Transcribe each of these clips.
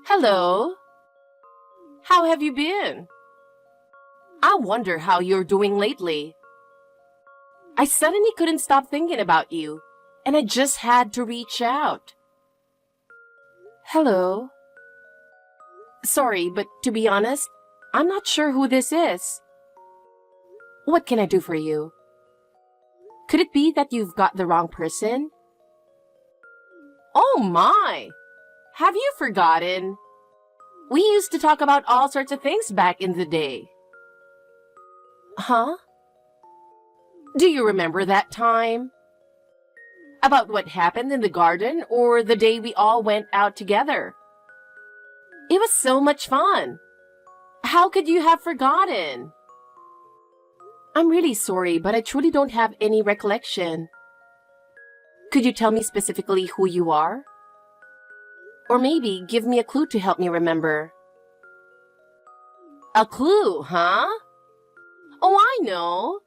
Hello. How have you been? I wonder how you're doing lately. I suddenly couldn't stop thinking about you, and I just had to reach out. Hello. Sorry, but to be honest, I'm not sure who this is. What can I do for you? Could it be that you've got the wrong person? Oh my! Have you forgotten? We used to talk about all sorts of things back in the day. Huh? Do you remember that time? About what happened in the garden or the day we all went out together? It was so much fun. How could you have forgotten? I'm really sorry, but I truly don't have any recollection. Could you tell me specifically who you are? Or maybe give me a clue to help me remember. A clue, huh? Oh, I know.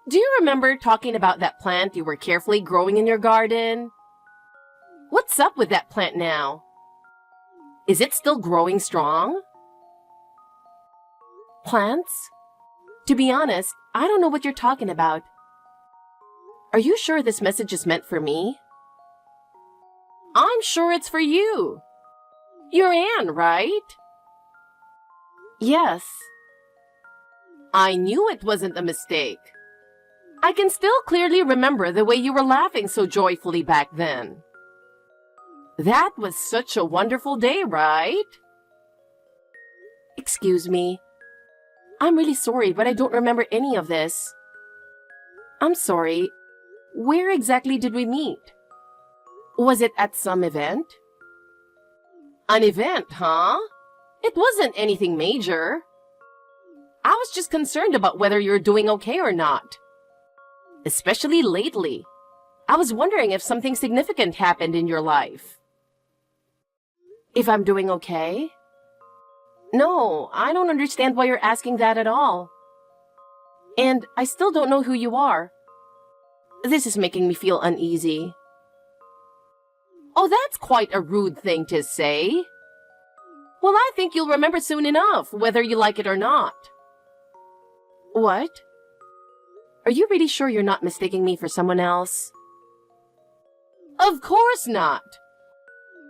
Do you remember talking about that plant you were carefully growing in your garden? What's up with that plant now? Is it still growing strong? Plants? To be honest, I don't know what you're talking about. Are you sure this message is meant for me? I'm sure it's for you. You're Anne, right? Yes. I knew it wasn't a mistake. I can still clearly remember the way you were laughing so joyfully back then. That was such a wonderful day, right? Excuse me. I'm really sorry, but I don't remember any of this. I'm sorry. Where exactly did we meet? Was it at some event? An event, huh? It wasn't anything major. I was just concerned about whether you're doing okay or not. Especially lately. I was wondering if something significant happened in your life. If I'm doing okay? No, I don't understand why you're asking that at all. And I still don't know who you are. This is making me feel uneasy. Oh, that's quite a rude thing to say. Well, I think you'll remember soon enough, whether you like it or not. What? Are you really sure you're not mistaking me for someone else? Of course not.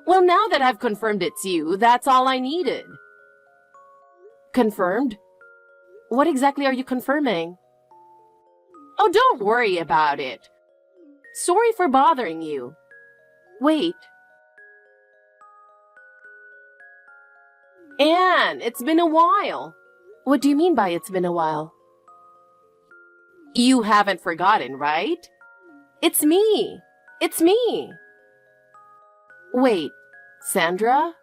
Well, now that I've confirmed it's you, that's all I needed. Confirmed? What exactly are you confirming? Oh, don't worry about it. Sorry for bothering you. Wait. Anne, it's been a while. What do you mean by it's been a while? You haven't forgotten, right? It's me. It's me. Wait, Sandra?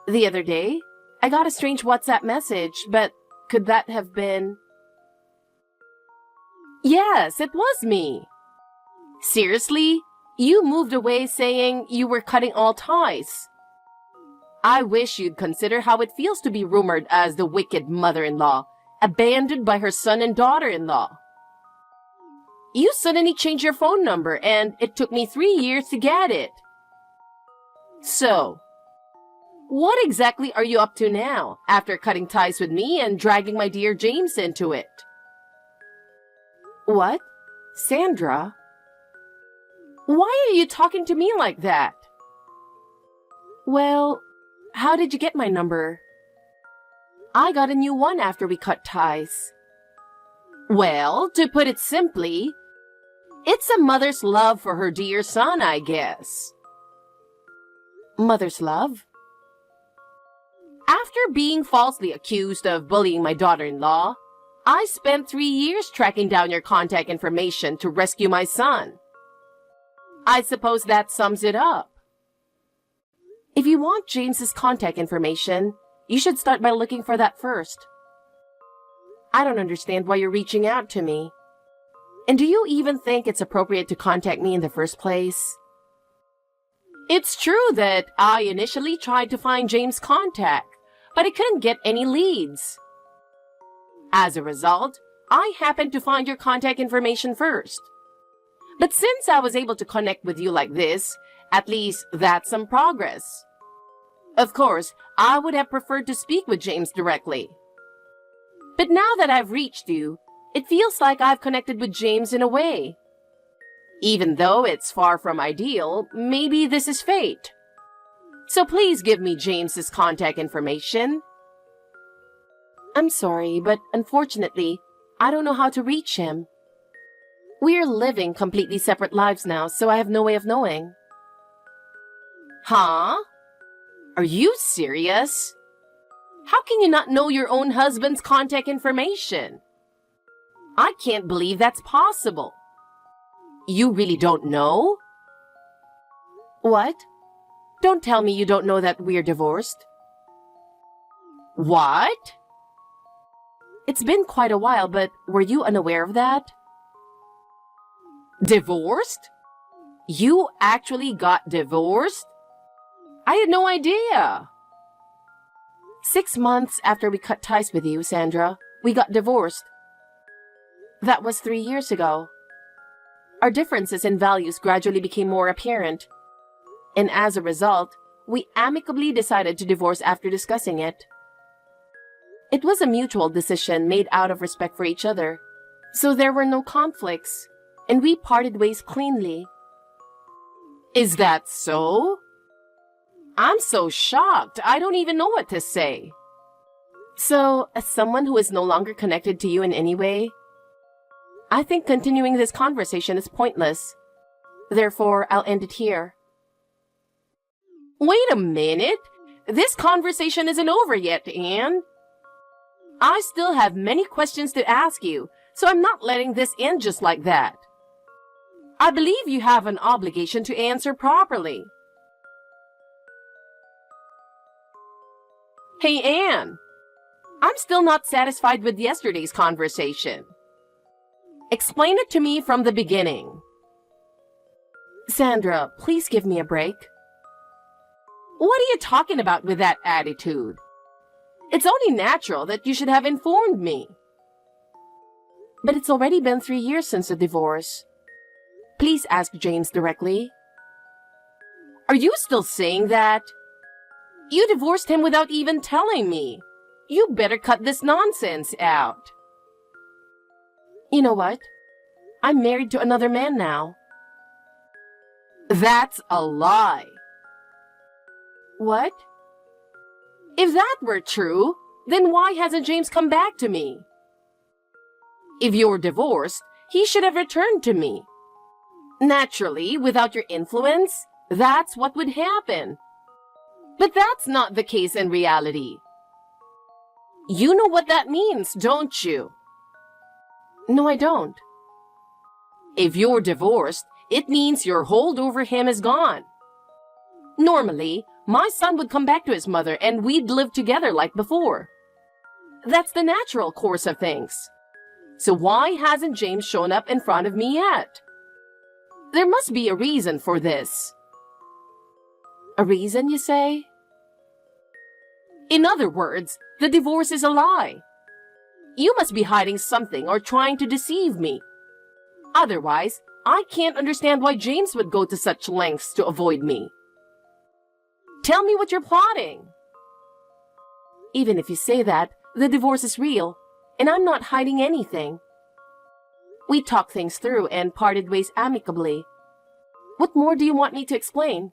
The other day, I got a strange WhatsApp message, but could that have been... Yes, it was me. Seriously? You moved away saying you were cutting all ties. I wish you'd consider how it feels to be rumored as the wicked mother-in-law, abandoned by her son and daughter-in-law. You suddenly changed your phone number, and it took me 3 years to get it. So, what exactly are you up to now, after cutting ties with me and dragging my dear James into it? What? Sandra? Why are you talking to me like that? Well, how did you get my number? I got a new one after we cut ties. Well, to put it simply, it's a mother's love for her dear son, I guess. Mother's love? After being falsely accused of bullying my daughter-in-law, I spent 3 years tracking down your contact information to rescue my son. I suppose that sums it up. If you want James's contact information, you should start by looking for that first. I don't understand why you're reaching out to me. And do you even think it's appropriate to contact me in the first place? It's true that I initially tried to find James' contact, but I couldn't get any leads. As a result, I happened to find your contact information first. But since I was able to connect with you like this, at least that's some progress. Of course, I would have preferred to speak with James directly. But now that I've reached you, it feels like I've connected with James in a way. Even though it's far from ideal, maybe this is fate. So please give me James's contact information. I'm sorry, but unfortunately, I don't know how to reach him. We're living completely separate lives now, so I have no way of knowing. Huh? Are you serious? How can you not know your own husband's contact information? I can't believe that's possible. You really don't know? What? Don't tell me you don't know that we're divorced. What? It's been quite a while, but were you unaware of that? Divorced? You actually got divorced? I had no idea. 6 months after we cut ties with you, Sandra, we got divorced. That was 3 years ago. Our differences in values gradually became more apparent. And as a result, we amicably decided to divorce after discussing it. It was a mutual decision made out of respect for each other, so there were no conflicts, and we parted ways cleanly. Is that so? I'm so shocked, I don't even know what to say. So, as someone who is no longer connected to you in any way, I think continuing this conversation is pointless. Therefore, I'll end it here. Wait a minute! This conversation isn't over yet, Anne. I still have many questions to ask you, so I'm not letting this end just like that. I believe you have an obligation to answer properly. Hey, Anne. I'm still not satisfied with yesterday's conversation. Explain it to me from the beginning. Sandra, please give me a break. What are you talking about with that attitude? It's only natural that you should have informed me. But it's already been 3 years since the divorce. Please ask James directly. Are you still saying that? You divorced him without even telling me. You better cut this nonsense out. You know what? I'm married to another man now. That's a lie. What? If that were true, then why hasn't James come back to me? If you're divorced, he should have returned to me. Naturally, without your influence, that's what would happen. But that's not the case in reality. You know what that means, don't you? No, I don't. If you're divorced, it means your hold over him is gone. Normally, my son would come back to his mother and we'd live together like before. That's the natural course of things. So why hasn't James shown up in front of me yet? There must be a reason for this. A reason, you say? In other words, the divorce is a lie. You must be hiding something or trying to deceive me. Otherwise, I can't understand why James would go to such lengths to avoid me. Tell me what you're plotting. Even if you say that, the divorce is real, and I'm not hiding anything. We talked things through and parted ways amicably. What more do you want me to explain?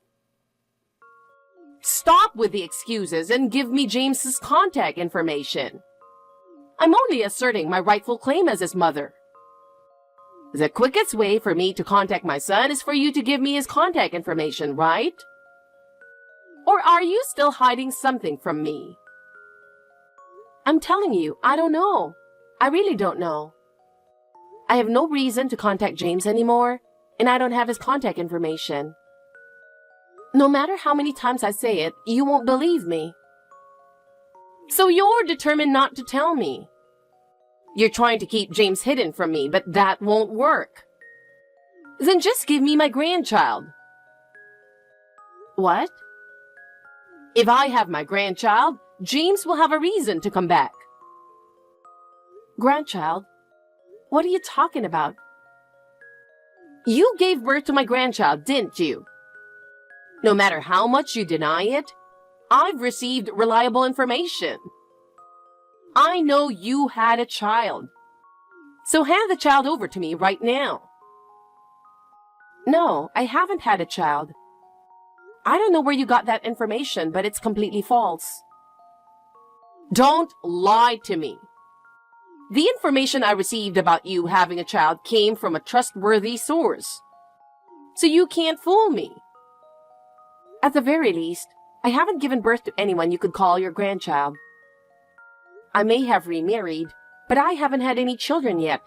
Stop with the excuses and give me James's contact information. I'm only asserting my rightful claim as his mother. The quickest way for me to contact my son is for you to give me his contact information, right? Or are you still hiding something from me? I'm telling you, I don't know. I really don't know. I have no reason to contact James anymore, and I don't have his contact information. No matter how many times I say it, you won't believe me. So you're determined not to tell me. You're trying to keep James hidden from me, but that won't work. Then just give me my grandchild. What? If I have my grandchild, James will have a reason to come back. Grandchild? What are you talking about? You gave birth to my grandchild, didn't you? No matter how much you deny it, I've received reliable information. I know you had a child. So hand the child over to me right now. No, I haven't had a child. I don't know where you got that information, but it's completely false. Don't lie to me. The information I received about you having a child came from a trustworthy source. So you can't fool me. At the very least, I haven't given birth to anyone you could call your grandchild. I may have remarried, but I haven't had any children yet,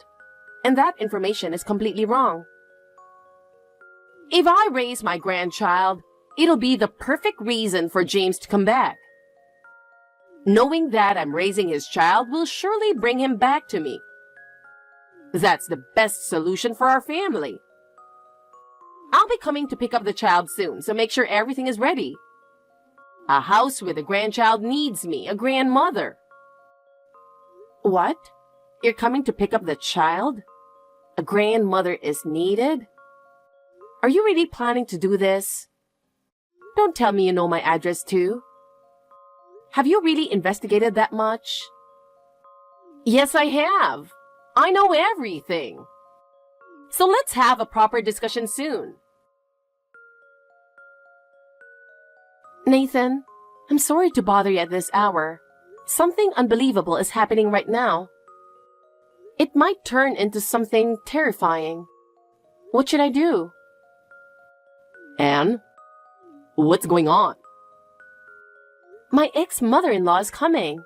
and that information is completely wrong. If I raise my grandchild, it'll be the perfect reason for James to come back. Knowing that I'm raising his child will surely bring him back to me. That's the best solution for our family. I'll be coming to pick up the child soon, so make sure everything is ready. A house with a grandchild needs me, a grandmother. What? You're coming to pick up the child? A grandmother is needed? Are you really planning to do this? Don't tell me you know my address too. Have you really investigated that much? Yes, I have. I know everything. So let's have a proper discussion soon. Nathan, I'm sorry to bother you at this hour. Something unbelievable is happening right now. It might turn into something terrifying. What should I do? Anne? What's going on? My ex-mother-in-law is coming.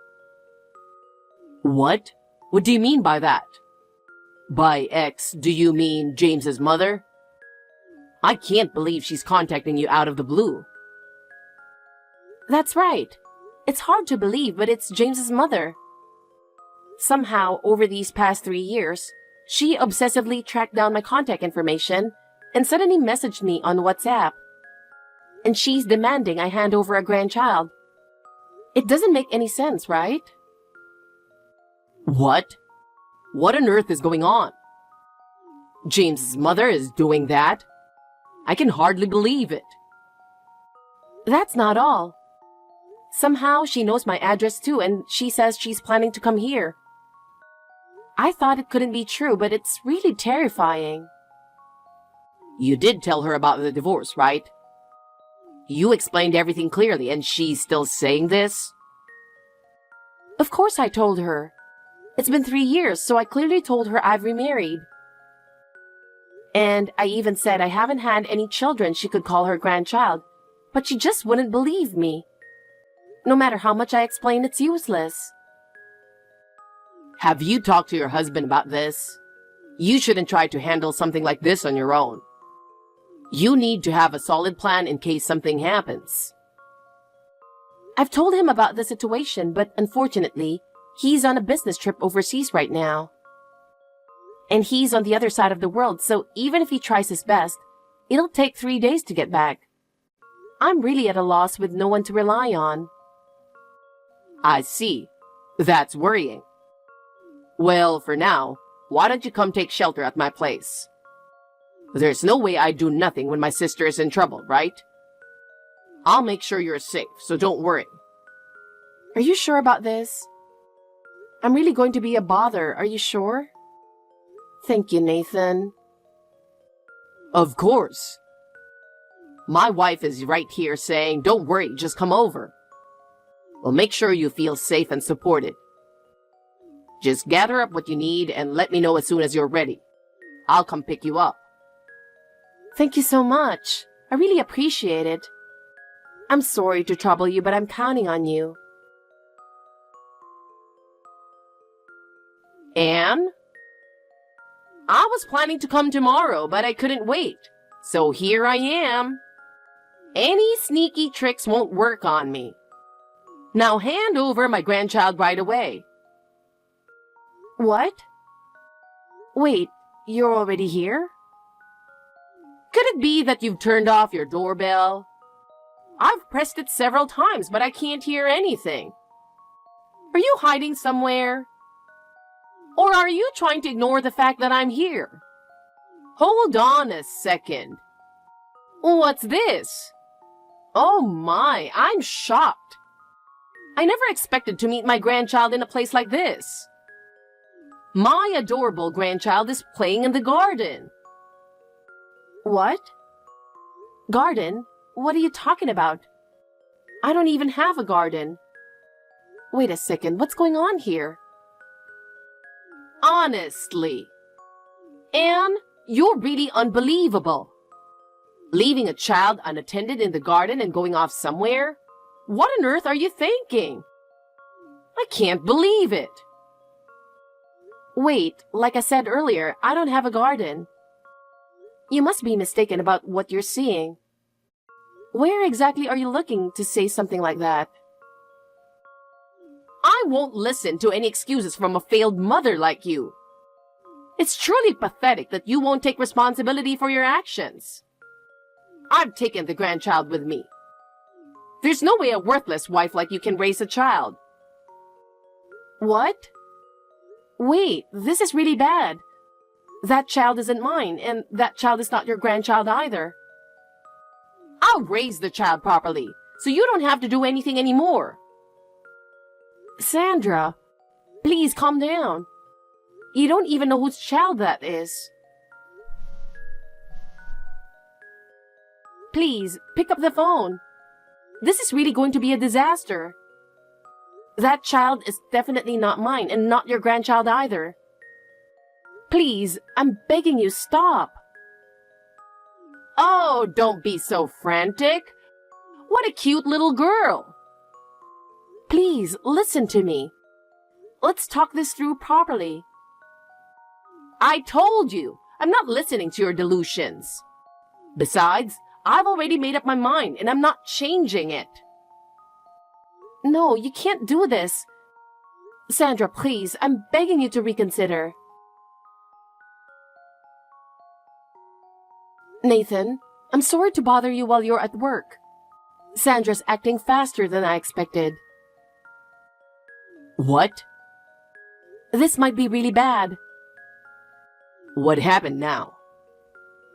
What? What do you mean by that? By ex, do you mean James's mother? I can't believe she's contacting you out of the blue. That's right. It's hard to believe, but it's James's mother. Somehow, over these past 3 years, she obsessively tracked down my contact information and suddenly messaged me on WhatsApp. And she's demanding I hand over a grandchild. It doesn't make any sense, right? What? What on earth is going on? James's mother is doing that? I can hardly believe it. That's not all. Somehow she knows my address too, and she says she's planning to come here. I thought it couldn't be true, but it's really terrifying. You did tell her about the divorce, right? You explained everything clearly, and she's still saying this? Of course I told her. It's been 3 years, so I clearly told her I've remarried. And I even said I haven't had any children she could call her grandchild, but she just wouldn't believe me. No matter how much I explain, it's useless. Have you talked to your husband about this? You shouldn't try to handle something like this on your own. You need to have a solid plan in case something happens. I've told him about the situation, but unfortunately, he's on a business trip overseas right now. And he's on the other side of the world, so even if he tries his best, it'll take 3 days to get back. I'm really at a loss with no one to rely on. I see. That's worrying. Well, for now, why don't you come take shelter at my place? There's no way I'd do nothing when my sister is in trouble, right? I'll make sure you're safe, so don't worry. Are you sure about this? I'm really going to be a bother, are you sure? Thank you, Nathan. Of course. My wife is right here saying, don't worry, just come over. We'll make sure you feel safe and supported. Just gather up what you need and let me know as soon as you're ready. I'll come pick you up. Thank you so much. I really appreciate it. I'm sorry to trouble you, but I'm counting on you. Anne? I was planning to come tomorrow, but I couldn't wait. So here I am. Any sneaky tricks won't work on me. Now hand over my grandchild right away. What? Wait, you're already here? Could it be that you've turned off your doorbell? I've pressed it several times, but I can't hear anything. Are you hiding somewhere? Or are you trying to ignore the fact that I'm here? Hold on a second. What's this? Oh my, I'm shocked. I never expected to meet my grandchild in a place like this. My adorable grandchild is playing in the garden. What? Garden? What are you talking about? I don't even have a garden. Wait a second, what's going on here? Honestly. Anne, you're really unbelievable. Leaving a child unattended in the garden and going off somewhere? What on earth are you thinking? I can't believe it. Wait, like I said earlier, I don't have a garden. You must be mistaken about what you're seeing. Where exactly are you looking to say something like that? I won't listen to any excuses from a failed mother like you. It's truly pathetic that you won't take responsibility for your actions. I've taken the grandchild with me. There's no way a worthless wife like you can raise a child. What? Wait, this is really bad. That child isn't mine, and that child is not your grandchild either. I'll raise the child properly, so you don't have to do anything anymore. Sandra, please calm down. You don't even know whose child that is. Please, pick up the phone. This is really going to be a disaster. That child is definitely not mine and not your grandchild either. Please, I'm begging you, stop. Oh, don't be so frantic. What a cute little girl. Please, listen to me. Let's talk this through properly. I told you, I'm not listening to your delusions. Besides, I've already made up my mind and I'm not changing it. No, you can't do this. Sandra, please, I'm begging you to reconsider. Nathan, I'm sorry to bother you while you're at work. Sandra's acting faster than I expected. What? This might be really bad. What happened now?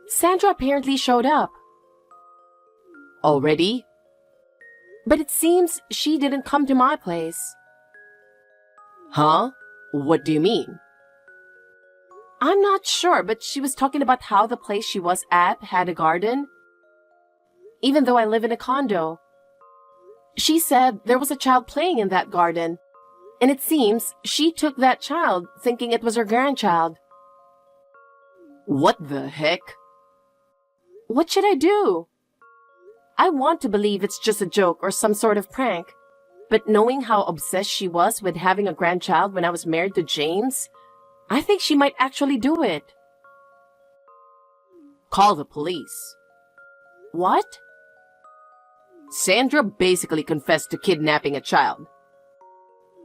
Sandra apparently showed up. Already? But it seems she didn't come to my place. Huh? What do you mean? I'm not sure, but she was talking about how the place she was at had a garden, even though I live in a condo. She said there was a child playing in that garden, and it seems she took that child thinking it was her grandchild. What the heck? What should I do? I want to believe it's just a joke or some sort of prank, but knowing how obsessed she was with having a grandchild when I was married to James, I think she might actually do it. Call the police. What? Sandra basically confessed to kidnapping a child.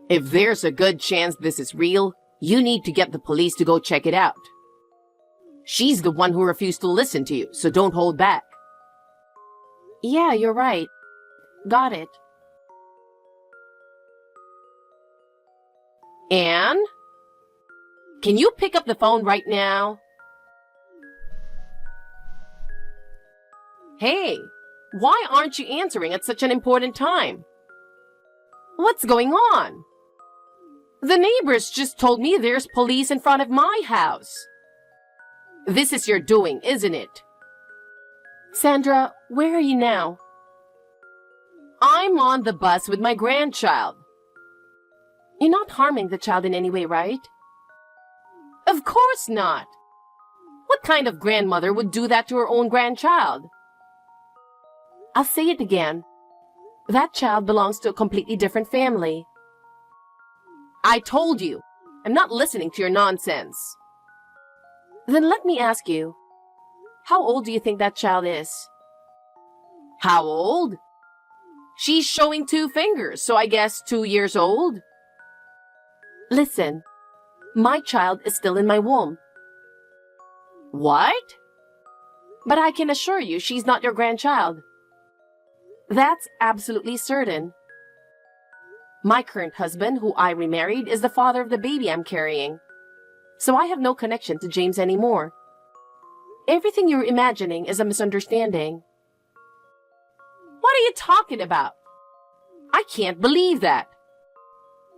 If there's a good chance this is real, you need to get the police to go check it out. She's the one who refused to listen to you, so don't hold back. Yeah, you're right. Got it. Anne? Can you pick up the phone right now? Hey, why aren't you answering at such an important time? What's going on? The neighbors just told me there's police in front of my house. This is your doing, isn't it? Sandra, where are you now? I'm on the bus with my grandchild. You're not harming the child in any way, right? Of course not. What kind of grandmother would do that to her own grandchild? I'll say it again. That child belongs to a completely different family. I told you, I'm not listening to your nonsense. Then let me ask you, how old do you think that child is? How old? She's showing 2 fingers, so I guess 2 years old. Listen, my child is still in my womb. What? But I can assure you she's not your grandchild. That's absolutely certain. My current husband, who I remarried, is the father of the baby I'm carrying. So I have no connection to James anymore. Everything you're imagining is a misunderstanding. What are you talking about? I can't believe that.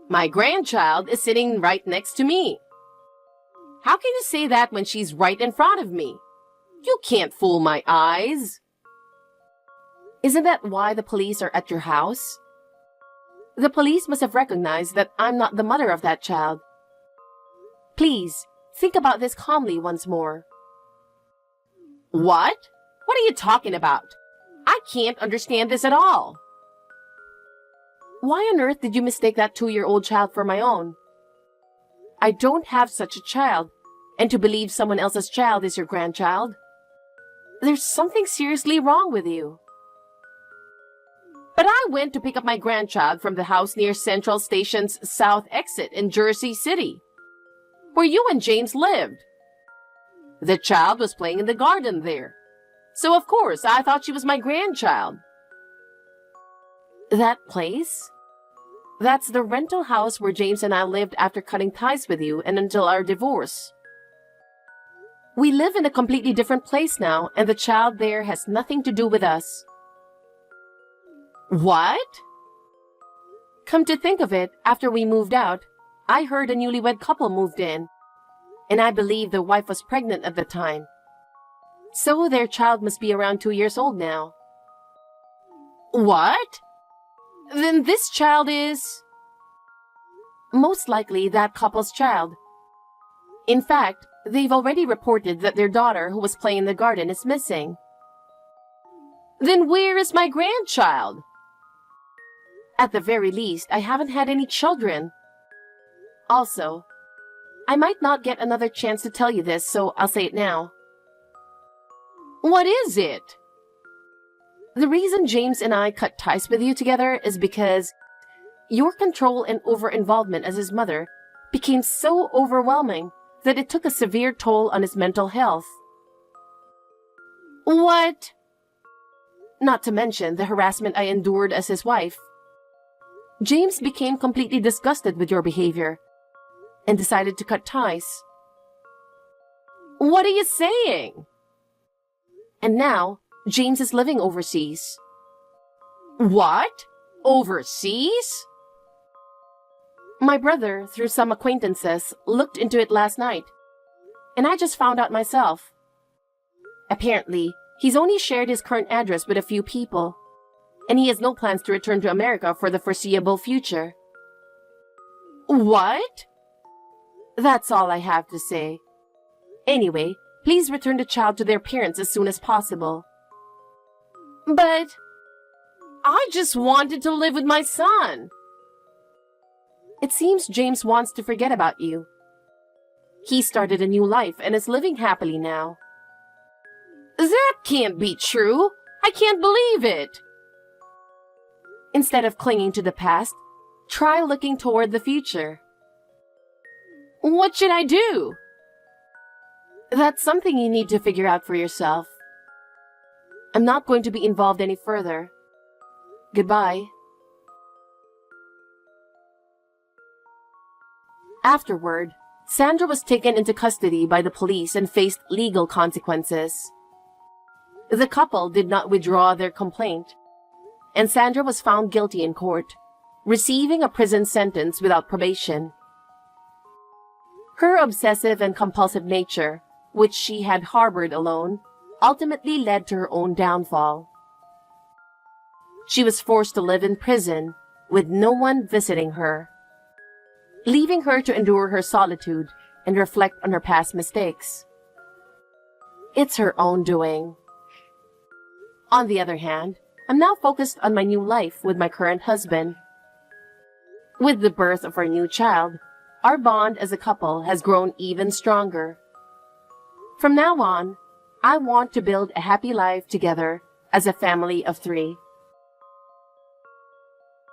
My grandchild is sitting right next to me. How can you say that when she's right in front of me? You can't fool my eyes. Isn't that why the police are at your house? The police must have recognized that I'm not the mother of that child. Please, think about this calmly once more. What? What are you talking about? I can't understand this at all. Why on earth did you mistake that 2-year-old child for my own? I don't have such a child, and to believe someone else's child is your grandchild. There's something seriously wrong with you. But I went to pick up my grandchild from the house near Central Station's south exit in Jersey City, where you and James lived. The child was playing in the garden there, so of course I thought she was my grandchild. That place? That's the rental house where James and I lived after cutting ties with you and until our divorce. We live in a completely different place now, and the child there has nothing to do with us. What? Come to think of it, after we moved out, I heard a newlywed couple moved in, and I believe the wife was pregnant at the time. So their child must be around 2 years old now. What? Then this child is... Most likely that couple's child. In fact, they've already reported that their daughter who was playing in the garden is missing. Then where is my grandchild? At the very least, I haven't had any children. Also, I might not get another chance to tell you this, so I'll say it now. What is it? The reason James and I cut ties with you together is because your control and over-involvement as his mother became so overwhelming that it took a severe toll on his mental health. What? Not to mention the harassment I endured as his wife. James became completely disgusted with your behavior and decided to cut ties. What are you saying? And now, James is living overseas. What? Overseas? My brother, through some acquaintances, looked into it last night, and I just found out myself. Apparently, he's only shared his current address with a few people, and he has no plans to return to America for the foreseeable future. What? That's all I have to say. Anyway, please return the child to their parents as soon as possible. But I just wanted to live with my son. It seems James wants to forget about you. He started a new life and is living happily now. That can't be true. I can't believe it. Instead of clinging to the past, try looking toward the future. What should I do? That's something you need to figure out for yourself. I'm not going to be involved any further. Goodbye. Afterward, Sandra was taken into custody by the police and faced legal consequences. The couple did not withdraw their complaint, and Sandra was found guilty in court, receiving a prison sentence without probation. Her obsessive and compulsive nature, which she had harbored alone, ultimately led to her own downfall. She was forced to live in prison with no one visiting her, leaving her to endure her solitude and reflect on her past mistakes. It's her own doing. On the other hand, I'm now focused on my new life with my current husband. With the birth of our new child, our bond as a couple has grown even stronger. From now on, I want to build a happy life together as a family of 3.